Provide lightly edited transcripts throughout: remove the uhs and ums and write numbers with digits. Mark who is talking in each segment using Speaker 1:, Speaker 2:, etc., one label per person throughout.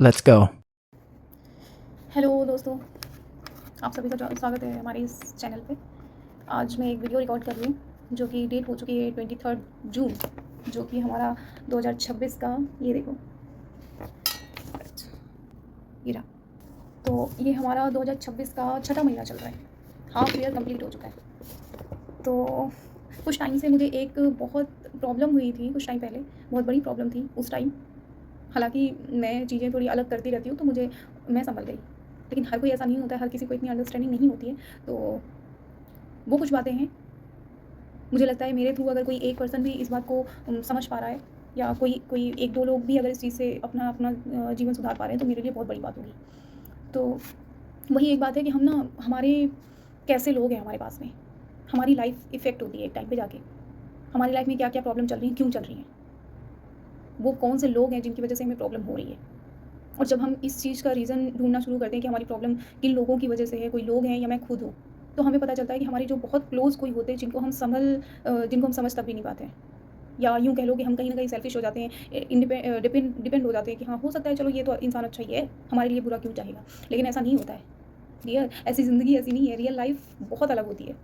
Speaker 1: Let's go.
Speaker 2: Hello दोस्तों, आप सभी का स्वागत है हमारे इस चैनल पे। आज मैं एक वीडियो रिकॉर्ड कर रही हूँ जो कि डेट हो चुकी है 23 जून, जो कि हमारा 2026 का, ये देखो, ये रहा। तो ये हमारा 2026 का छठा महीना चल रहा है, हाफ ईयर कंप्लीट हो चुका है। तो कुछ टाइम से मुझे एक बहुत प्रॉब्लम हुई थी, कुछ टाइम पहले बहुत बड़ी प्रॉब्लम थी उस टाइम। हालांकि मैं चीज़ें थोड़ी अलग करती रहती हूँ तो मैं संभल गई, लेकिन हर कोई ऐसा नहीं होता है, हर किसी को इतनी अंडरस्टैंडिंग नहीं होती है। तो वो कुछ बातें हैं, मुझे लगता है मेरे थ्रू अगर कोई एक पर्सन भी इस बात को समझ पा रहा है, या कोई कोई एक दो लोग भी अगर इस चीज़ से अपना अपना जीवन सुधार पा रहे हैं, तो मेरे लिए बहुत बड़ी बात होगी। तो वही एक बात है कि हम ना, हमारे कैसे लोग हैं हमारे पास में, हमारी लाइफ इफ़ेक्ट होती है एक टाइम पे जाके। हमारी लाइफ में क्या क्या प्रॉब्लम चल रही हैं, क्यों चल रही हैं, वो कौन से लोग हैं जिनकी वजह से हमें प्रॉब्लम हो रही है। और जब हम इस चीज़ का रीज़न ढूँढना शुरू करते हैं कि हमारी प्रॉब्लम किन लोगों की वजह से है, कोई लोग हैं या मैं खुद हूँ, तो हमें पता चलता है कि हमारे जो बहुत क्लोज़ कोई होते हैं जिनको हम समझ तक भी नहीं पाते हैं। या यूँ कह लो कि हम कहीं न कहीं सेल्फ़िश हो जाते हैं, डिपेंड हो जाते हैं कि हाँ, हो सकता है चलो ये तो इंसान अच्छा ही है, हमारे लिए बुरा क्यों चाहेगा। लेकिन ऐसा नहीं होता है। ऐसी ज़िंदगी ऐसी नहीं है, रियल लाइफ़ बहुत अलग होती है।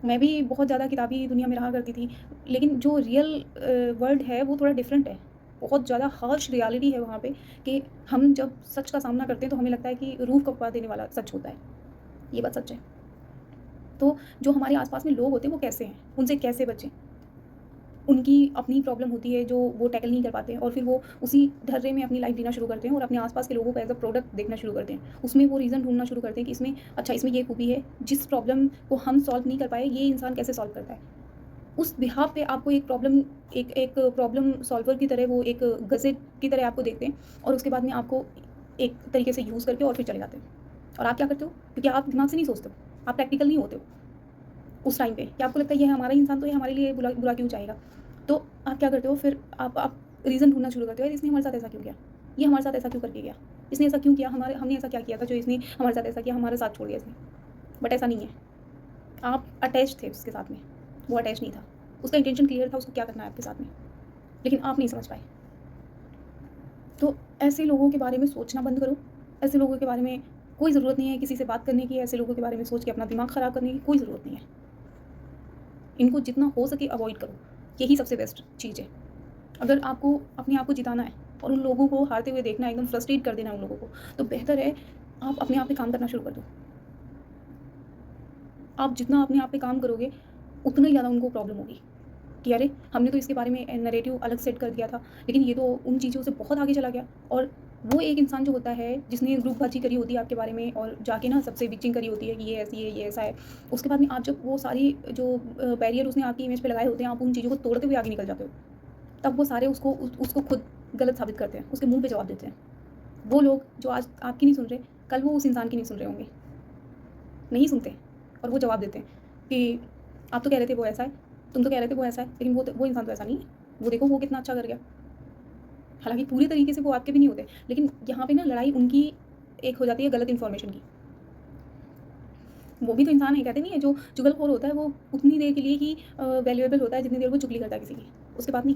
Speaker 2: मैं भी बहुत ज़्यादा किताबी दुनिया में रहा करती थी, लेकिन जो रियल वर्ल्ड है वो थोड़ा डिफरेंट है। बहुत ज़्यादा हार्श रियलिटी है वहाँ पे, कि हम जब सच का सामना करते हैं तो हमें लगता है कि रूह कँपा देने वाला सच होता है। ये बात सच है। तो जो हमारे आस-पास में लोग होते हैं वो कैसे हैं? उनसे कैसे बचें? उनकी अपनी प्रॉब्लम होती है जो वो टैकल नहीं कर पाते हैं, और फिर वो उसी ढर्रे में अपनी लाइफ़ जीना शुरू करते हैं और अपने आस-पास के लोगों को एज़ अ प्रोडक्ट देखना शुरू करते हैं। उसमें वो रीज़न ढूँढना शुरू करते हैं कि इसमें ये खूबी है, जिस प्रॉब्लम को हम सॉल्व नहीं कर पाए, ये इंसान कैसे सॉल्व करता है। उस बिहाफ़ पे आपको एक एक प्रॉब्लम सॉल्वर की तरह, वो एक गज़ेट की तरह आपको देखते हैं, और उसके बाद में आपको एक तरीके से यूज़ करके और फिर चले जाते हैं। और आप क्या करते हो? क्योंकि आप दिमाग से नहीं सोचते हो, आप प्रैक्टिकल नहीं होते हो उस टाइम पे, कि आपको लगता है ये हमारा ही इंसान, तो ये हमारे लिए बुरा बुरा क्यों चाहेगा। तो आप क्या करते हो फिर, आप रीज़न ढूँढना शुरू करते हो, यार इसने हमारे साथ ऐसा क्यों किया? ये हमारे साथ ऐसा क्यों करके गया? इसने ऐसा क्यों किया? हमने ऐसा क्या किया था जो इसने हमारे साथ ऐसा किया, हमारा साथ छोड़ दिया इसने? बट ऐसा नहीं है। आप अटैच थे उसके साथ में, वो अटैच नहीं था। उसका इंटेंशन क्लियर था, उसको क्या करना है आपके साथ में, लेकिन आप नहीं समझ पाए। तो ऐसे लोगों के बारे में सोचना बंद करो। ऐसे लोगों के बारे में कोई ज़रूरत नहीं है किसी से बात करने की, ऐसे लोगों के बारे में सोच के अपना दिमाग ख़राब करने की कोई ज़रूरत नहीं है। इनको जितना हो सके अवॉइड करो, यही सबसे बेस्ट चीज़ है। अगर आपको अपने आप को जिताना है और उन लोगों को हारते हुए देखना है, एकदम फ्रस्ट्रेट कर देना है उन लोगों को, तो बेहतर है आप अपने आप पे काम करना शुरू कर दो। आप जितना अपने आप पे काम करोगे, उतना ही ज़्यादा उनको प्रॉब्लम होगी कि अरे! हमने तो इसके बारे में नैरेटिव अलग सेट कर दिया था, लेकिन ये तो उन चीज़ों से बहुत आगे चला गया। और वो एक इंसान जो होता है, जिसने ग्रुपबाज़ी करी होती है आपके बारे में और जाके ना सबसे बिचिंग करी होती है कि ये ऐसी है, ये ऐसा है। उसके बाद में आप जब वो सारी जो बैरियर उसने आपकी इमेज पे लगाए होते हैं, आप उन चीज़ों को तोड़ते हुए आगे निकल जाते हो। तब वो सारे उसको खुद गलत साबित करते हैं, उसके मुँह पे जवाब देते हैं। वो लोग जो आज आपकी नहीं सुन रहे, कल वो उस इंसान की नहीं सुन रहे होंगे। नहीं सुनते, और वो जवाब देते हैं कि आप तो कह रहे थे वो ऐसा है, तुम तो कह रहे थे वो ऐसा है, लेकिन वो इंसान तो ऐसा नहीं है। वो देखो वो कितना अच्छा कर गया। हालाँकि पूरी तरीके से वो आपके भी नहीं होते, लेकिन यहाँ पे ना लड़ाई उनकी एक हो जाती है गलत इन्फॉर्मेशन की। वो भी तो इंसान है, कहते नहीं है जो चुगलखोर होता है वो उतनी देर के लिए ही वैल्यूएबल होता है जितनी देर वो चुगली करता है किसी की, उसके बाद नहीं।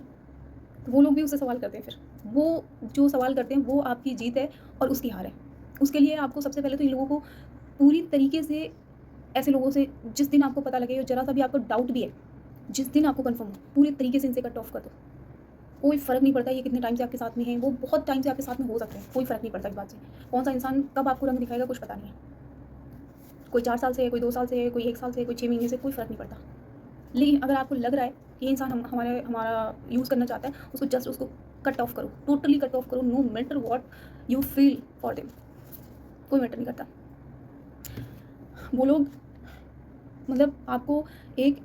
Speaker 2: तो वो लोग भी उससे सवाल करते हैं फिर। वो जो सवाल करते हैं वो आपकी जीत है और उसकी हार है। उसके लिए आपको सबसे पहले तो इन लोगों को पूरी तरीके से, ऐसे लोगों से जिस दिन आपको पता लगे, ज़रा-सा भी आपको डाउट भी है, जिस दिन आपको कन्फर्म हो, पूरी तरीके से इनसे कट ऑफ कर दो। कोई फ़र्क नहीं पड़ता ये कितने टाइम से आपके साथ में है, वो बहुत टाइम से आपके साथ में हो सकते हैं, कोई फ़र्क नहीं पड़ता इस बात से। कौन-सा इंसान कब आपको रंग दिखाएगा कुछ पता नहीं है। कोई 4 साल से है, कोई 2 साल से है, कोई 1 साल से है, कोई 6 महीने से, कोई फ़र्क नहीं पड़ता। लेकिन अगर आपको लग रहा है कि ये इंसान हमारा यूज़ करना चाहता है, उसको कट ऑफ करो, टोटली कट ऑफ करो, no matter what you feel for them, कोई मैटर नहीं करता। वो लोग मतलब आपको एक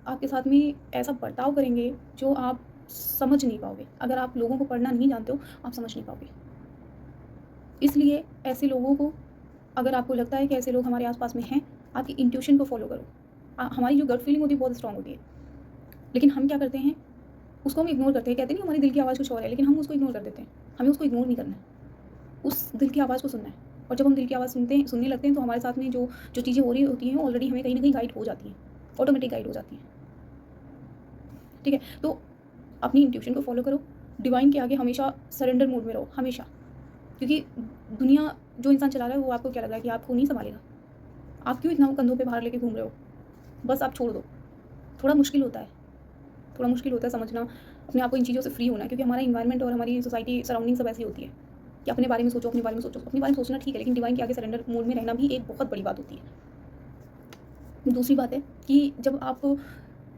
Speaker 2: आपके साथ में ऐसा बर्ताव करेंगे जो आप समझ नहीं पाओगे। अगर आप लोगों को पढ़ना नहीं जानते हो, आप समझ नहीं पाओगे। इसलिए ऐसे लोगों को, अगर आपको लगता है कि ऐसे लोग हमारे आस-पास में हैं, आपकी इंट्यूशन को फ़ॉलो करो। हमारी जो गट फीलिंग होती है बहुत स्ट्रॉन्ग होती है। लेकिन हम क्या करते हैं, उसको हम इग्नोर करते हैं। कहते नहीं हमारी दिल की आवाज़ कुछ और है, लेकिन हम उसको इग्नोर कर देते हैं। हमें उसको इग्नोर नहीं करना है, उस दिल की आवाज़ को सुनना है। और जब हम दिल की आवाज़ सुनने लगते हैं, तो हमारे साथ में जो जो चीज़ें हो रही होती हैं, ऑलरेडी हमें कहीं न कहीं गाइड हो जाती हैं, ऑटोमेटिक गाइड हो जाती हैं। ठीक है? तो अपनी इंट्यूशन को फ़ॉलो करो, डिवाइन के आगे हमेशा सरेंडर मोड में रहो, हमेशा। क्योंकि दुनिया जो इंसान चला रहा है वो आपको क्या लग रहा है कि आपको नहीं सँभालेगा। आप क्यों इतना कंधों पे भार लेके घूम रहे हो? बस आप छोड़ दो। थोड़ा मुश्किल होता है, थोड़ा मुश्किल होता है समझना, अपने आप को इन चीज़ों से फ्री होना, क्योंकि हमारा एनवायरनमेंट और हमारी सोसाइटी सराउंडिंग सब ऐसी होती है कि अपने बारे में सोचो, अपने बारे में सोचो। अपने बारे में सोचना ठीक है, लेकिन डिवाइन के आगे सरेंडर मोड में रहना भी एक बहुत बड़ी बात होती है। दूसरी बात है कि जब आप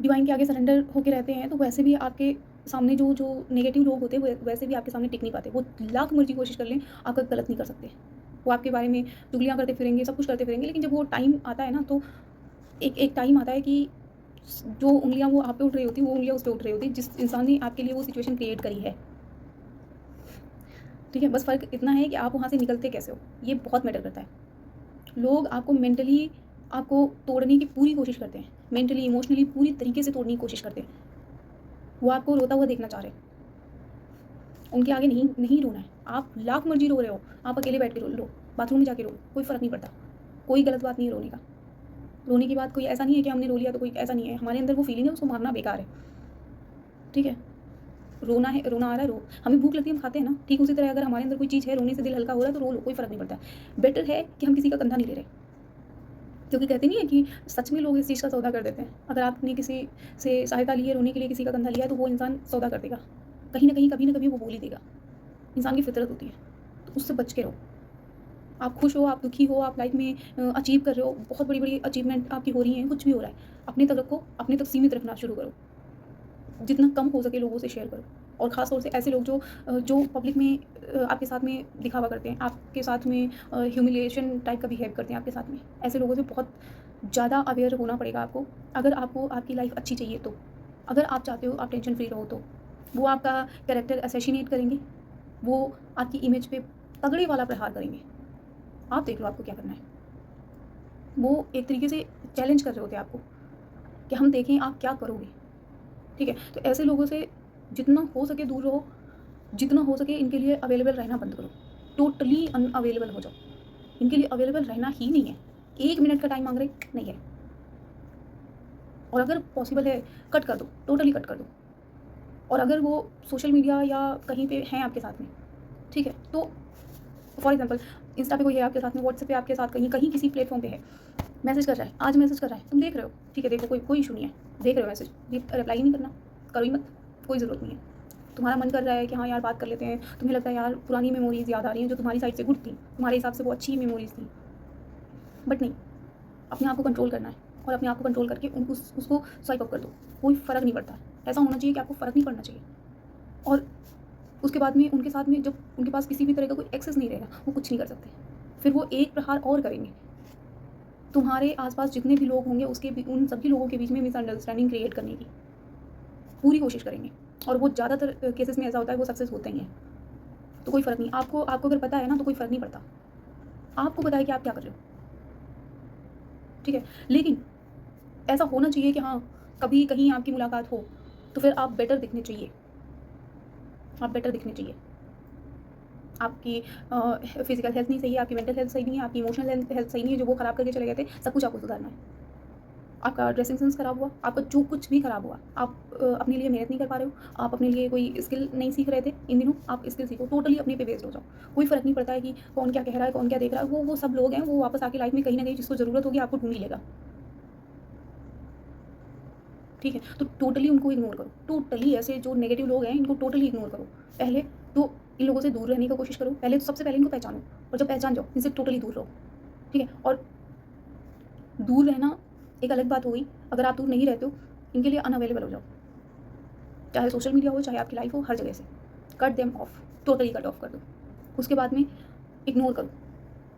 Speaker 2: डिवाइन के आगे सरेंडर होके रहते हैं तो वैसे भी आपके सामने जो जो नेगेटिव लोग होते हैं वो वैसे भी आपके सामने टिक नहीं पाते। वो लाख मर्जी कोशिश कर लें, आपका गलत नहीं कर सकते। वो आपके बारे में चुगलियाँ करते फिरेंगे, सब कुछ करते फिरेंगे, लेकिन जब वो टाइम आता है ना, तो एक एक टाइम आता है कि जो उँगलियाँ वो आप पे उठ रही होती हैं, वो उँगलियाँ उस पे उठ रही होती हैं, जिस इंसान ने आपके लिए वो सिचुएशन क्रिएट करी है। ठीक है? बस फ़र्क इतना है कि आप वहाँ से निकलते कैसे हो, ये बहुत मैटर करता है। लोग आपको मेंटली आपको तोड़ने की पूरी कोशिश करते हैं, मेंटली, इमोशनली पूरी तरीके से तोड़ने की कोशिश करते हैं। वो आपको रोता हुआ देखना चाह रहे हैं। उनके आगे नहीं नहीं रोना है। आप लाख मर्ज़ी रो रहे हो, आप अकेले बैठ के रो लो, बाथरूम में जाके रो, कोई फ़र्क नहीं पड़ता। कोई गलत बात नहीं है रोने का। रोने की बात कोई ऐसा नहीं है कि हमने रो लिया तो कोई ऐसा नहीं है। हमारे अंदर वो फीलिंग है, उसको मारना बेकार है। ठीक है? रोना है, रोना आ रहा है, रो। हमें भूख लगती है, हम खाते हैं ना, ठीक उसी तरह अगर हमारे अंदर कोई चीज़ है, रोने से दिल हल्का हो रहा है तो रो लो, कोई फ़र्क नहीं पड़ता है। बेटर है कि हम किसी का कंधा नहीं ले रहे। क्योंकि कहते नहीं है कि सच में लोग इस चीज़ का सौदा कर देते हैं। अगर आपने किसी से सहायता ली है, रोने के लिए किसी का कंधा लिया है, तो वो इंसान सौदा कर देगा। कहीं न कहीं, कभी न कभी वो बोल ही देगा। इंसान की फितरत होती है, तो उससे बच के रहो। आप खुश हो, आप दुखी हो, आप लाइफ़ में अचीव कर रहे हो, बहुत बड़ी-बड़ी अचीवमेंट आपकी हो रही हैं, कुछ भी हो रहा है, अपने तक रखो, अपने तक सीमित रखना शुरू करो। जितना कम हो सके लोगों से शेयर करो, और ख़ास तौर से ऐसे लोग जो पब्लिक में आपके साथ में दिखावा करते हैं, आपके साथ में ह्यूमिलिएशन टाइप का बिहेव करते हैं आपके साथ में। ऐसे लोगों से बहुत ज़्यादा अवेयर होना पड़ेगा आपको, अगर आपको आपकी लाइफ़ अच्छी चाहिए तो। अगर आप चाहते हो आप टेंशन फ्री रहो तो। वो आपका कैरेक्टर असैसिनेट करेंगे, वो आपकी इमेज पे तगड़े वाला प्रहार करेंगे। आप देख लो आपको क्या करना है। वो एक तरीके से चैलेंज कर रहे होते हैं आपको कि हम देखें आप क्या करोगे। ठीक है? तो ऐसे लोगों से जितना हो सके दूर रहो, जितना हो सके इनके लिए अवेलेबल रहना बंद करो। टोटली अनअवेलेबल हो जाओ। इनके लिए अवेलेबल रहना ही नहीं है। 1 मिनट का टाइम माँग रहे, नहीं है। और अगर पॉसिबल है, कट कर दो, टोटली कट कर दो। और अगर वो सोशल मीडिया या कहीं पे हैं आपके साथ में, ठीक है? तो फॉर एग्ज़ाम्पल इंस्टा पे कोई है आपके साथ में, व्हाट्सएप पे आपके साथ कहीं कहीं किसी प्लेटफ़ॉर्म पे है, मैसेज कर रहा है, आज मैसेज कर रहा है, तुम देख रहे हो, ठीक है, देखो, कोई कोई इश्यू नहीं है, देख रहे हो मैसेज, रिप्लाई ही नहीं करना, करो ही मत, कोई ज़रूरत नहीं है। तुम्हारा मन कर रहा है कि हाँ यार बात कर लेते हैं, तुम्हें लगता है यार पुरानी मेमोरीज़ याद आ रही हैं जो तुम्हारी साइड से गुड थी, तुम्हारे हिसाब से वो अच्छी मेमोरीज़ थी, बट नहीं, अपने आप को कंट्रोल करना है, और अपने आप को कंट्रोल करके उसको स्वाइप अप कर दो, कोई फ़र्क नहीं पड़ता। ऐसा होना चाहिए कि आपको फ़र्क नहीं पड़ना चाहिए। और उसके बाद में उनके साथ में जब उनके पास किसी भी तरह का कोई एक्सेस नहीं रहेगा, वो कुछ नहीं कर सकते। फिर वो एक प्रहार और करेंगे। तुम्हारे आस-पास जितने भी लोग होंगे उसके भी उन सभी लोगों के बीच में मिसअंडरस्टैंडिंग क्रिएट करने की पूरी कोशिश करेंगे, और वो ज़्यादातर केसेस में ऐसा होता है, वो सक्सेस होते ही हैं। तो कोई फ़र्क नहीं, आपको आपको अगर पता है ना तो कोई फ़र्क नहीं पड़ता। आपको पता है कि आप क्या कर रहे हो, ठीक है? लेकिन ऐसा होना चाहिए कि हाँ, कभी कहीं आपकी मुलाकात हो, तो फिर आप बेटर दिखने चाहिए। आप बेटर दिखने चाहिए। आपकी फिज़िकल हेल्थ नहीं सही है, आपकी मेंटल हेल्थ सही नहीं है, आपकी इमोशनल हेल्थ सही नहीं है, जो वो ख़राब करके चले गए थे, सब कुछ आपको सुधारना है। आपका ड्रेसिंग सेंस ख़राब हुआ, आपका जो कुछ भी ख़राब हुआ, आप अपने लिए मेहनत नहीं कर पा रहे हो, आप अपने लिए कोई स्किल नहीं सीख रहे थे इन दिनों, आप स्किल सीखो, टोटली अपने पे बेस्ड हो जाओ। कोई फ़र्क नहीं पड़ता है कि कौन क्या कह रहा है, कौन क्या देख रहा है, वो सब लोग हैं, वो वापस आके लाइफ़ में कहीं न कहीं जिसको ज़रूरत होगी आपको ढूँढ ही लेगा। ठीक है? तो टोटली उनको इग्नोर करो, टोटली ऐसे जो नेगेटिव लोग हैं इनको टोटली इग्नोर करो। पहले तो इन लोगों से दूर रहने की कोशिश करो, पहले तो सबसे पहले इनको पहचानो, और जब पहचान जाओ इनसे टोटली दूर रहो, ठीक है? और दूर रहना एक अलग बात हो गई, अगर आप दूर नहीं रहते हो, इनके लिए अनअवेलेबल हो जाओ। चाहे सोशल मीडिया हो, चाहे आपकी लाइफ हो, हर जगह से cut them of, totally cut of कर दो। उसके बाद में इग्नोर करो,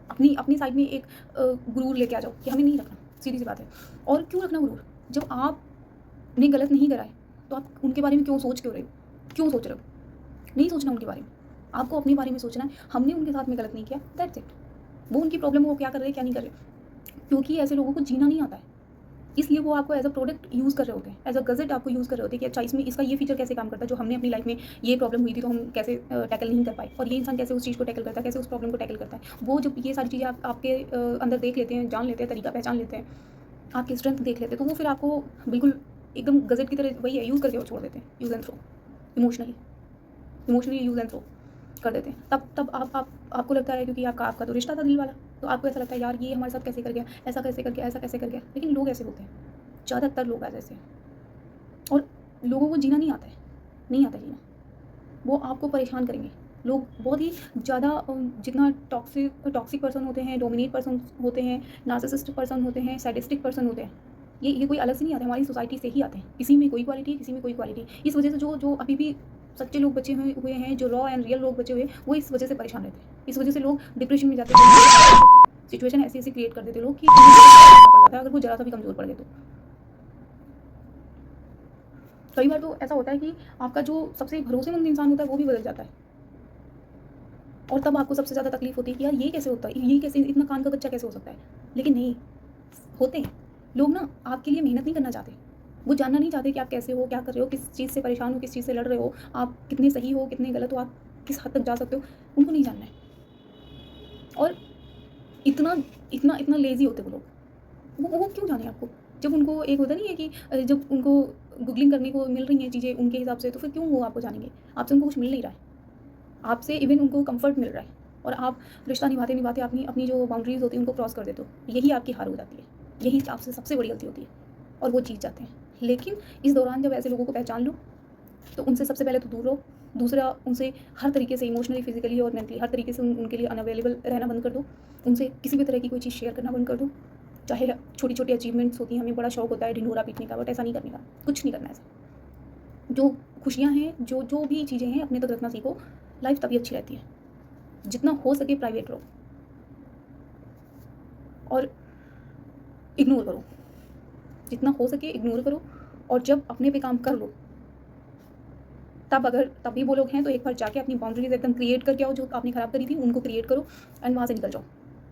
Speaker 2: अपनी अपनी साइड में एक गुरूर लेके आ जाओ कि हमें नहीं रखना, सीधी सी बात है। और क्यों रखना गुरूर? जब आपने गलत नहीं करा है, तो आप उनके बारे में क्यों रहे हो? क्यों सोच रहे हो? नहीं सोचना उनके बारे में, आपको अपने बारे में सोचना है। हमने उनके साथ में गलत नहीं किया, दैट्स इट। वो उनकी प्रॉब्लम है, वो क्या कर रहे हैं, क्या नहीं कर रहे, क्योंकि ऐसे लोगों को जीना नहीं आता है। इसलिए वो आपको एज़ अ प्रोडक्ट यूज़ कर रहे होते हैं, एज़ अ गज़ेट आपको यूज़ कर रहे होते हैं कि अच्छा इसमें इसका ये फीचर कैसे काम करता है, जो हमने अपनी लाइफ में ये प्रॉब्लम हुई थी तो हम कैसे टैकल नहीं कर पाए, और ये इंसान कैसे उस चीज़ को टैकल करता है, कैसे उस प्रॉब्लम को टैकल करता है। वो जब ये सारी चीज़ें आपके अंदर देख लेते हैं, जान लेते हैं, तरीका पहचान लेते हैं, आपकी स्ट्रेंथ देख लेते हैं, तो वो फिर आपको बिल्कुल एकदम गज़ेट की तरह वही है, यूज़ करके और छोड़ देते हैं, use and throw, emotionally. Emotionally use and throw कर देते हैं। तब आपको लगता है क्योंकि आपका तो रिश्ता था दिल वाला, तो आपको ऐसा लगता है यार ये हमारे साथ कैसे कर गया, ऐसा कैसे कर गया, ऐसा कैसे कर गया। लेकिन लोग ऐसे होते हैं, ज़्यादातर लोग ऐसे हैं, और लोगों को जीना नहीं आता है, नहीं आता जीना। वो आपको परेशान करेंगे। लोग बहुत ही ज़्यादा जितना टॉक्सिक पर्सन होते हैं, डोमिनेट पर्सन होते हैं, नार्सिसिस्ट पर्सन होते हैं, सैडिस्टिक पर्सन होते हैं, ये कोई अलग से नहीं आते, हमारी सोसाइटी से ही आते हैं। किसी में कोई क्वालिटी, किसी में कोई क्वालिटी। इस वजह से जो अभी भी सच्चे लोग बचे हुए हैं, जो रॉ एंड रियल लोग बचे हुए, वो इस वजह से परेशान रहते हैं। इस वजह से लोग डिप्रेशन में जाते हैं, सिचुएशन ऐसी क्रिएट कर देते लोग कि करना पड़ जाता है अगर वो ज़रा सा भी कमज़ोर पड़ गए तो। कई बार तो ऐसा होता है कि आपका जो सबसे भरोसेमंद इंसान होता है वो भी बदल जाता है, और तब आपको सबसे ज़्यादा तकलीफ होती है कि यार ये कैसे होता है, ये कैसे, इतना कान का कच्चा कैसे हो सकता है। लेकिन नहीं होते हैं लोग ना, आपके लिए मेहनत नहीं करना चाहते, वो जानना नहीं चाहते कि आप कैसे हो, क्या कर रहे हो, किस चीज़ से परेशान हो, किस चीज़ से लड़ रहे हो, आप कितने सही हो, कितने गलत हो, आप किस हद तक जा सकते हो, उनको नहीं जानना है। और इतना इतना इतना लेज़ी होते वो लोग, वो क्यों जाने आपको, जब उनको एक होता नहीं है कि जब उनको गूगलिंग करने को मिल रही हैं चीज़ें उनके हिसाब से, तो फिर क्यों वो आपको जानेंगे। आपसे उनको कुछ मिल नहीं रहा है, आपसे इवन उनको कंफर्ट मिल रहा है, और आप रिश्ता निभाते निभाते अपनी अपनी जो बाउंड्रीज़ होती हैं उनको क्रॉस कर देते हो। यही आपकी हार हो जाती है, यही आपसे सबसे बड़ी गलती होती है, और वो जीत जाते हैं। लेकिन इस दौरान जब ऐसे लोगों को पहचान लो, तो उनसे सबसे पहले तो दूर रहो। दूसरा, उनसे हर तरीके से इमोशनली, फिजिकली और मेंटली हर तरीके से उनके लिए अनअवेलेबल रहना बंद कर दो। उनसे किसी भी तरह की कोई चीज़ शेयर करना बंद कर दो। चाहे छोटी छोटी अचीवमेंट्स होती हैं, हमें बड़ा शौक होता है ढिंढोरा पीटने का, बट ऐसा नहीं करने का, कुछ नहीं करना ऐसा। जो खुशियाँ हैं, जो भी चीज़ें हैं, अपने तक रखना सीखो। लाइफ तभी अच्छी रहती है, जितना हो सके प्राइवेट रहो, और इग्नोर करो, जितना हो सके इग्नोर करो। और जब अपने पे काम कर लो, तब भी वो लोग हैं तो एक बार जाके अपनी बाउंड्रीज एकदम क्रिएट करके आओ, जो आपने ख़राब करी थी उनको क्रिएट करो, एंड वहाँ से निकल जाओ।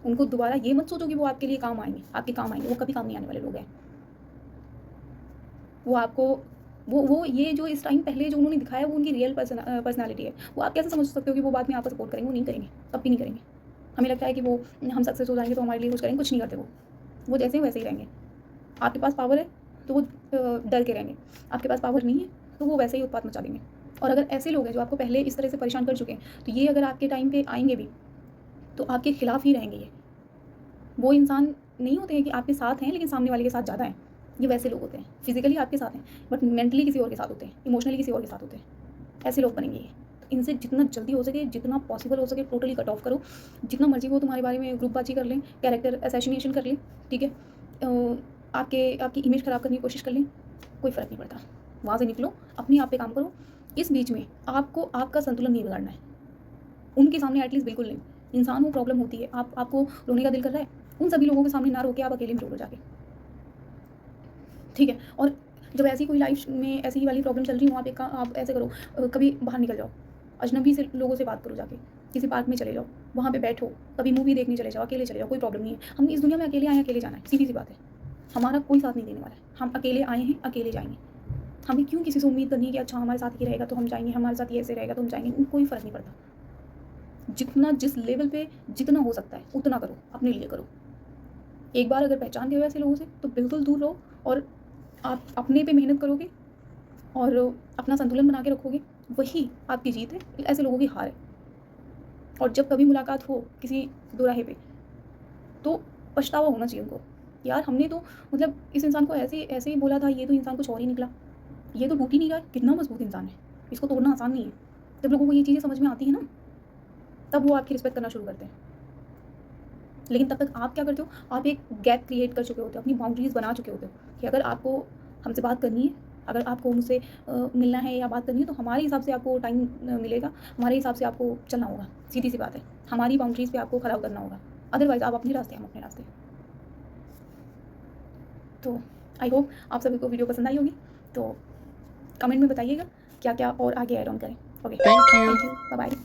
Speaker 2: उनको दोबारा ये मत सोचो कि वो आपके लिए काम आएंगे, आपके काम आएंगे, वो कभी काम नहीं आने वाले लोग हैं। वो आपको वो ये जो इस टाइम पहले जो उन्होंने दिखाया, वो उनकी रियल पर्सनैलिटी है। वो आप कैसे समझ सकते हो कि वो बाद में आपका सपोर्ट करेंगे? वो नहीं करेंगे, कभी भी नहीं करेंगे। हमें लगता है कि वो हम सक्सेस हो जाएंगे तो हमारे लिए कुछ करेंगे, कुछ नहीं करते वो जैसे हैं वैसे ही रहेंगे। आपके पास पावर है तो वो डर के रहेंगे, आपके पास पावर नहीं है तो वो वैसे ही उत्पात मचा देंगे। और अगर ऐसे लोग हैं जो आपको पहले इस तरह से परेशान कर चुके हैं, तो ये अगर आपके टाइम पे आएंगे भी तो आपके खिलाफ ही रहेंगे। ये वो इंसान नहीं होते हैं कि आपके साथ हैं लेकिन सामने वाले के साथ ज़्यादा हैं। ये वैसे लोग होते हैं, फिजिकली आपके साथ हैं बट मेंटली किसी और के साथ होते हैं, इमोशनली किसी और के साथ होते हैं। ऐसे लोग बनेंगे ये। तो इनसे जितना जल्दी हो सके, जितना पॉसिबल हो सके, टोटली कट ऑफ करो। जितना मर्जी वो तुम्हारे बारे में ग्रुपबाजी कर लें, कैरेक्टर असैसिनेशन कर लें, ठीक है, आपकी इमेज ख़राब करने की कोशिश कर लें, कोई फ़र्क नहीं पड़ता। वहाँ से निकलो, अपने आप पे काम करो। इस बीच में आपको आपका संतुलन नहीं बिगाड़ना है, उनके सामने एटलीस्ट बिल्कुल नहीं। इंसान को प्रॉब्लम होती है, आपको रोने का दिल कर रहा है, उन सभी लोगों के सामने ना रो के आप अकेले में रो जाके, ठीक है। और जब ऐसी कोई लाइफ में ऐसी ही वाली प्रॉब्लम चल रही हो, आप ऐसे करो, कभी बाहर निकल जाओ, अजनबी से लोगों से बात करो, जाके किसी पार्क में चले जाओ, वहाँ पे बैठो, कभी मूवी देखने चले जाओ, अकेले चले जाओ, कोई प्रॉब्लम नहीं है। हम इस दुनिया में अकेले आए हैं, अकेले जाना है, सीधी सी बात है। हमारा कोई साथ नहीं देने वाला है, हम अकेले आए हैं, अकेले जाएंगे। हमें क्यों किसी से उम्मीद करनी है कि अच्छा हमारे साथ ये रहेगा तो हम जाएंगे, हमारे साथ ये ऐसे रहेगा तो हम जाएंगे, कोई फ़र्क नहीं पड़ता। जितना जिस लेवल पे जितना हो सकता है उतना करो, अपने लिए करो। एक बार अगर पहचान गए हो ऐसे लोगों से तो बिल्कुल दूर रहो, और आप अपने पे मेहनत करोगे और अपना संतुलन बना के रखोगे, वही आपकी जीत है, ऐसे लोगों की हार है। और जब कभी मुलाकात हो किसी दोराहे पे, तो पछतावा होना चाहिए उनको, यार हमने तो मतलब इस इंसान को ऐसे ऐसे ही बोला था, ये तो इंसान कुछ और ही निकला, ये तो टूट ही नहीं रहा है, कितना मजबूत इंसान है, इसको तोड़ना आसान नहीं है। जब लोगों को ये चीज़ें समझ में आती हैं ना, तब वो आपकी रिस्पेक्ट करना शुरू करते हैं। लेकिन तब तक आप क्या करते हो, आप एक गैप क्रिएट कर चुके होते हो, अपनी बाउंड्रीज़ बना चुके होते हो कि अगर आपको हमसे बात करनी है, अगर आपको मुझसे मिलना है या बात करनी है, तो हमारे हिसाब से आपको टाइम मिलेगा, हमारे हिसाब से आपको चलना होगा, सीधी सी बात है। हमारी बाउंड्रीज़ पे आपको खरा उतरना होगा, अदरवाइज़ आप अपने रास्ते, हम अपने रास्ते। तो आई होप आप सभी को वीडियो पसंद आई होगी, तो कमेंट में बताइएगा क्या क्या और आगे ऐड ऑन करें। Okay,
Speaker 1: thank you.
Speaker 2: Bye bye.